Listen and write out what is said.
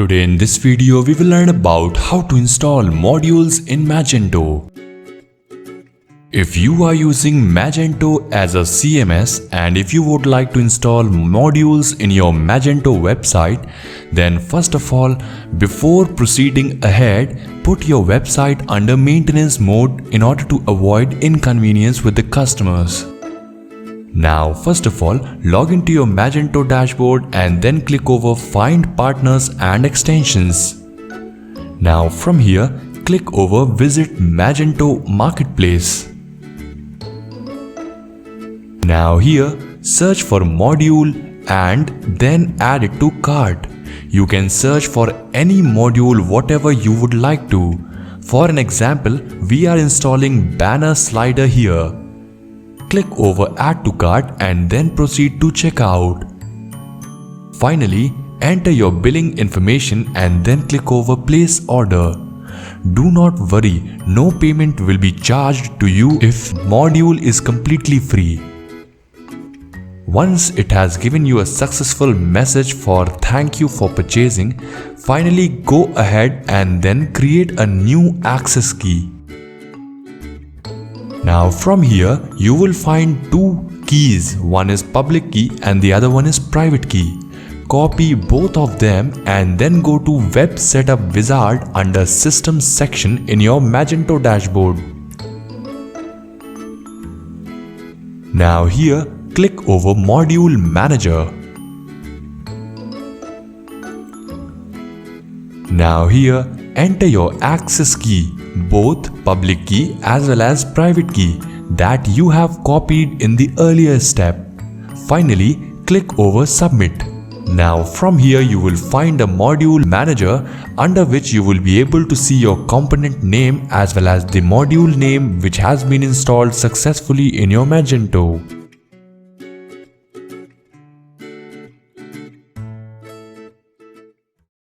Today in this video we will learn about how to install modules in Magento. If you are using Magento as a CMS and if you would like to install modules in your Magento website, then first of all, before proceeding ahead, put your website under maintenance mode in order to avoid inconvenience with the customers. Now first of all, log into your Magento dashboard and then click over Find Partners and Extensions. Now from here, click over Visit Magento Marketplace. Now here, search for module and then add it to cart. You can search for any module whatever you would like to. For an example, we are installing banner slider here. Click over Add to Cart and then proceed to checkout. Finally, enter your billing information and then click over Place Order. Do not worry, no payment will be charged to you if module is completely free. Once it has given you a successful message for thank you for purchasing, finally go ahead and then create a new access key. Now from here, you will find two keys. One is public key and the other one is private key. Copy both of them and then go to Web Setup Wizard under Systems section in your Magento dashboard. Now here, click over Module Manager. Now here, enter your access key, both public key as well as private key that you have copied in the earlier step. Finally, click over Submit. Now from here you will find a module manager under which you will be able to see your component name as well as the module name which has been installed successfully in your Magento.